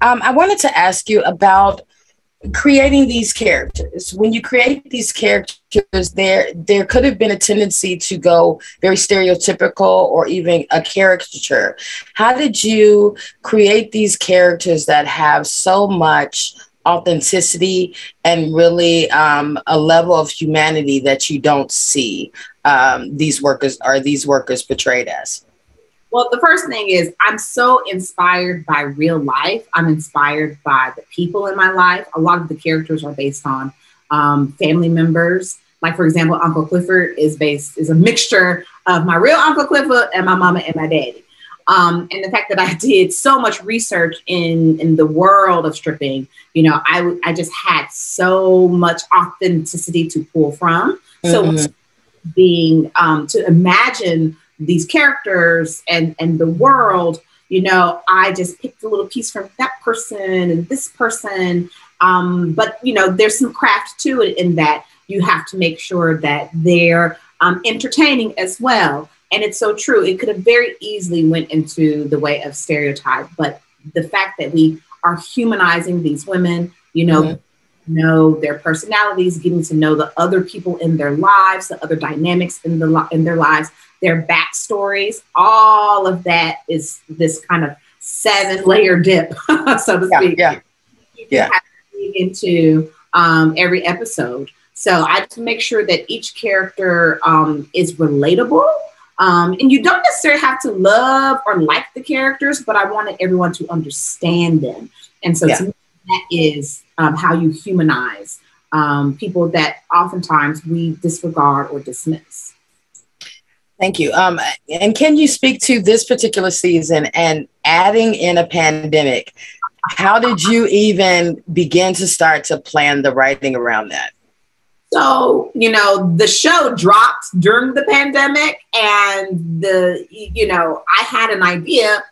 I wanted to ask you about creating these characters. When you create these characters, there could have been a tendency to go very stereotypical or even a caricature. How did you create these characters that have so much authenticity and really a level of humanity that you don't see these workers portrayed as? Well, the first thing is I'm so inspired by real life. I'm inspired by the people in my life. A lot of the characters are based on family members. Like, for example, Uncle Clifford is a mixture of my real Uncle Clifford and my mama and my daddy. And the fact that I did so much research in the world of stripping, you know, I just had so much authenticity to pull from. Mm-hmm. So being to imagine these characters and the world, you know, I just picked a little piece from that person and this person. But, you know, there's some craft to it in that you have to make sure that they're entertaining as well. And it's so true. It could have very easily went into the way of stereotype, but the fact that we are humanizing these women, you know, mm-hmm. know their personalities, getting to know the other people in their lives, the other dynamics in their lives, their backstories, all of that is this kind of 7-layer dip, so to speak. Yeah. You have to dig into every episode. So I just make sure that each character is relatable. And you don't necessarily have to love or like the characters, but I wanted everyone to understand them. And so to me, that is how you humanize people that oftentimes we disregard or dismiss. Thank you. And can you speak to this particular season and adding in a pandemic? How did you even begin to start to plan the writing around that? So, you know, the show dropped during the pandemic and I had an idea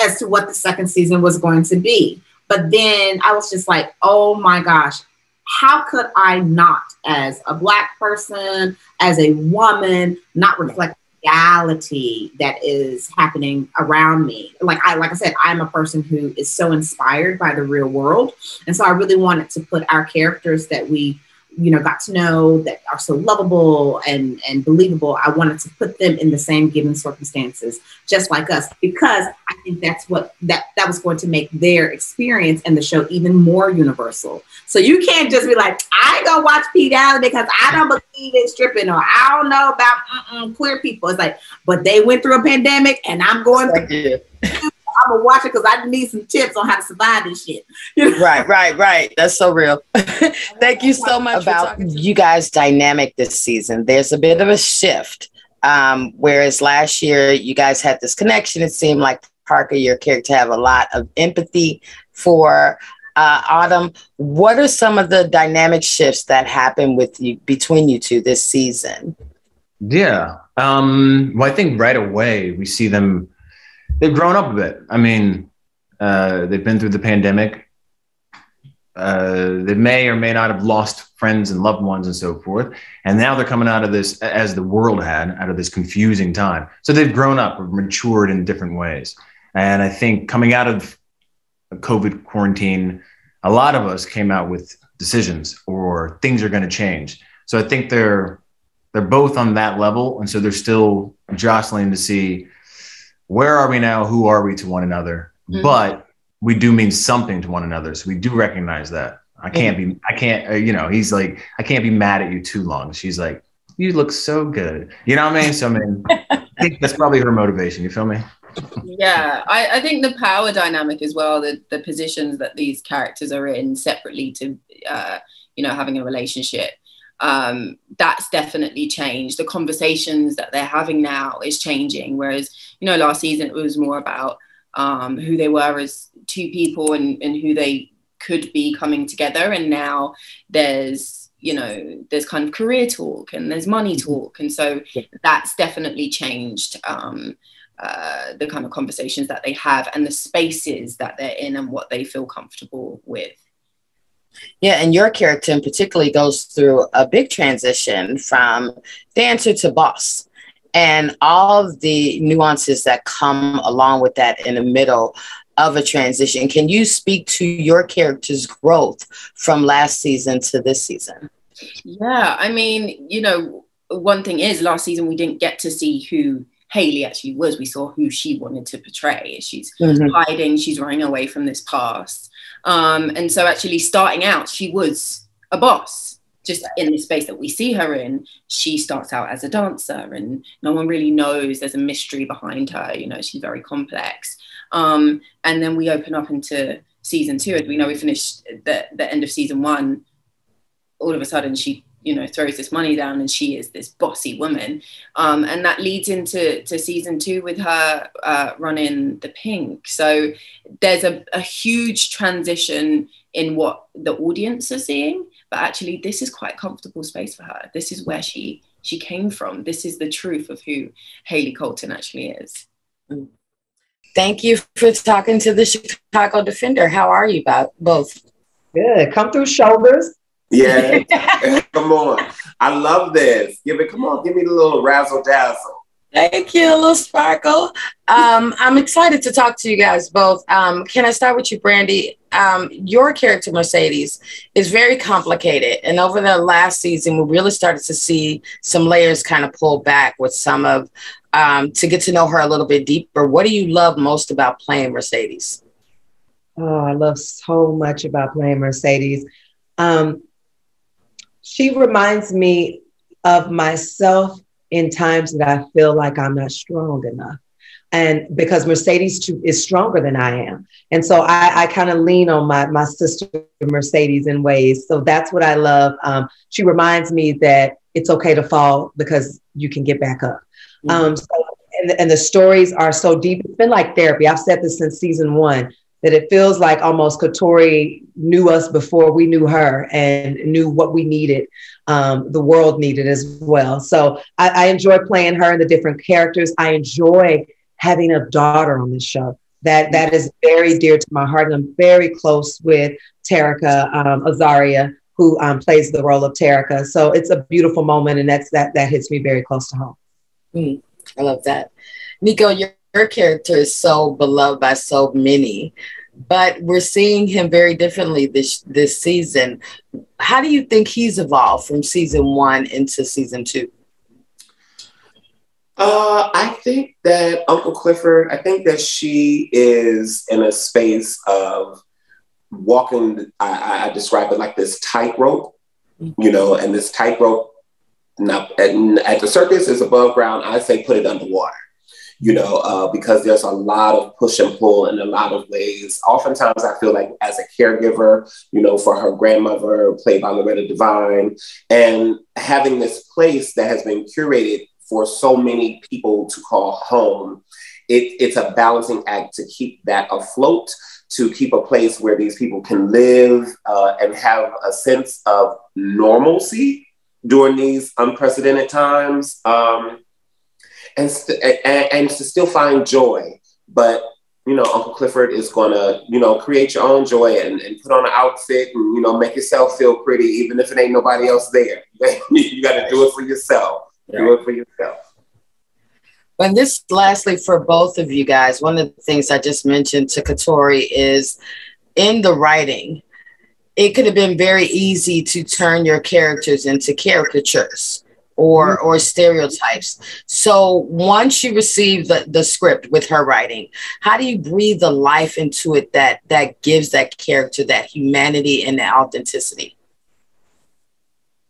as to what the second season was going to be. But then I was just like, oh my gosh, how could I not, as a Black person, as a woman, not reflect the reality that is happening around me? Like I said, I'm a person who is so inspired by the real world. And so I really wanted to put our characters that we, you know, got to know, that are so lovable and believable. I wanted to put them in the same given circumstances, just like us, because I think that's what that was going to make their experience and the show even more universal. So you can't just be like, I ain't gonna watch P Valley because I don't believe in stripping, or I don't know about queer people. It's like, but they went through a pandemic and I'm going through. I'm gonna watch it because I need some tips on how to survive this shit. Right. That's so real. Thank you so much about you guys' dynamic this season. There's a bit of a shift. Whereas last year you guys had this connection. It seemed like Parker, your character, have a lot of empathy for Autumn. What are some of the dynamic shifts that happen between you two this season? Yeah. Well, I think right away we see them. They've grown up a bit. I mean, they've been through the pandemic. They may or may not have lost friends and loved ones and so forth. And now they're coming out of this, as the world had, out of this confusing time. So they've grown up or matured in different ways. And I think coming out of COVID quarantine, a lot of us came out with decisions or things are going to change. So I think they're both on that level. And so they're still jostling to see, where are we now? Who are we to one another? Mm-hmm. But we do mean something to one another. So we do recognize that. He's like, I can't be mad at you too long. She's like, you look so good. You know what I mean? So I think that's probably her motivation. You feel me? Yeah, I think the power dynamic as well, the positions that these characters are in separately to, having a relationship. That's definitely changed. The conversations that they're having now is changing. Whereas, last season it was more about who they were as two people and who they could be coming together. And now there's kind of career talk and there's money talk. And so that's definitely changed the kind of conversations that they have and the spaces that they're in and what they feel comfortable with. Yeah, and your character in particular goes through a big transition from dancer to boss, and all of the nuances that come along with that in the middle. of a transition. Can you speak to your character's growth from last season to this season? Yeah, I mean, you know, one thing is last season we didn't get to see who Hayley actually was. We saw who she wanted to portray. She's hiding, she's running away from this past. And so actually starting out, she was a boss. Just in the space that we see her in, she starts out as a dancer and no one really knows. There's a mystery behind her. You know, she's very complex. And then we open up into season 2. As we know, we finished the end of season 1. All of a sudden she, you know, throws this money down and she is this bossy woman. And that leads into season 2 with her running the Pynk. So there's a huge transition in what the audience are seeing, but actually this is quite a comfortable space for her. This is where she came from. This is the truth of who Hayley Colton actually is. Thank you for talking to the Chicago Defender. How are you both? Good. Come through shoulders. Yeah, come on. I love this. Come on, give me the little razzle dazzle. Thank you, a little sparkle. I'm excited to talk to you guys both. Can I start with you, Brandy? Your character, Mercedes, is very complicated. And over the last season, we really started to see some layers kind of pull back with some of, to get to know her a little bit deeper. What do you love most about playing Mercedes? Oh, I love so much about playing Mercedes. She reminds me of myself in times that I feel like I'm not strong enough. And because Mercedes is stronger than I am. And so I kind of lean on my sister Mercedes in ways. So that's what I love. She reminds me that it's okay to fall because you can get back up. And the stories are so deep. It's been like therapy. I've said this since season 1, that it feels like almost Katori knew us before we knew her and knew what we needed, the world needed as well. So I enjoy playing her and the different characters. I enjoy having a daughter on this show. That is very dear to my heart. And I'm very close with Terica Azaria, who plays the role of Terica. So it's a beautiful moment, and that hits me very close to home. I love that. Nico, your character is so beloved by so many, but we're seeing him very differently this season. How do you think he's evolved from season 1 into season 2? I think that Uncle Clifford, I think that she is in a space of walking, I describe it like this tightrope, you know, and this tightrope at the circus is above ground. I say put it underwater. You know, because there's a lot of push and pull in a lot of ways. Oftentimes I feel like as a caregiver, you know, for her grandmother, played by Loretta Devine, and having this place that has been curated for so many people to call home, it's a balancing act to keep that afloat, to keep a place where these people can live and have a sense of normalcy during these unprecedented times. And to still find joy. But, you know, Uncle Clifford is going to, you know, create your own joy and put on an outfit and, you know, make yourself feel pretty, even if it ain't nobody else there. You got to do it for yourself. Do it for yourself. And this, lastly, for both of you guys, one of the things I just mentioned to Katori is in the writing, it could have been very easy to turn your characters into caricatures or stereotypes. So once you receive the script with her writing, how do you breathe the life into it that gives that character that humanity and that authenticity?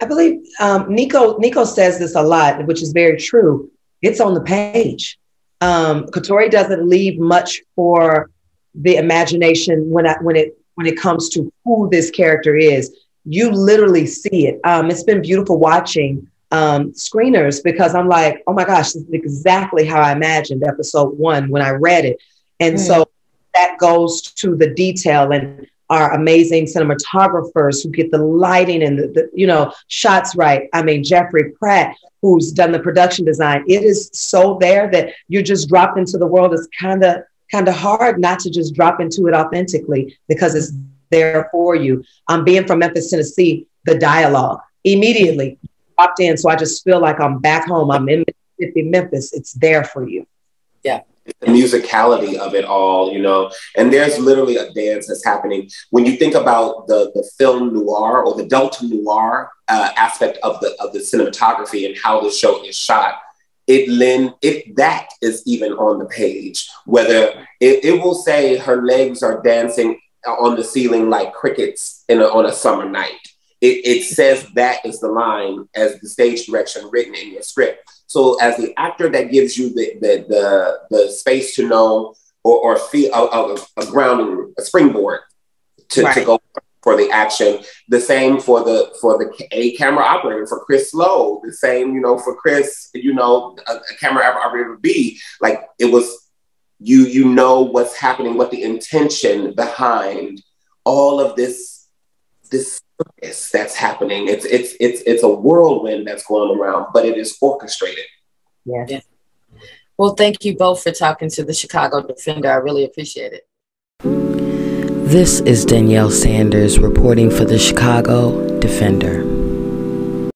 I believe Nico says this a lot, which is very true. It's on the page. Katori doesn't leave much for the imagination when it comes to who this character is. You literally see it. It's been beautiful watching screeners, because I'm like, oh my gosh, this is exactly how I imagined episode 1 when I read it. And so that goes to the detail and our amazing cinematographers who get the lighting and the shots right. I mean, Jeffrey Pratt, who's done the production design. It is so there that you're just dropped into the world. It's kind of hard not to just drop into it authentically because it's there for you. Being from Memphis, Tennessee, the dialogue immediately dropped in. So I just feel like I'm back home. I'm in Mississippi, Memphis. It's there for you. Yeah, the musicality of it all, you know, and there's literally a dance that's happening. When you think about the film noir or the Delta noir aspect of the cinematography and how the show is shot, that is even on the page, whether it will say her legs are dancing on the ceiling like crickets on a summer night. It says that is the line as the stage direction written in your script. So as the actor, that gives you the space to know or feel a grounding, a springboard to go for the action. The same for a camera operator, for Chris Lowe. The same, you know, for Chris, you know, a camera operator would be like, it was, you know what's happening, what the intention behind all of this circus that's happening. It's a whirlwind that's going around, but it is orchestrated. Yeah. Well, thank you both for talking to the Chicago Defender. I really appreciate it. This is Danielle Sanders reporting for the Chicago Defender.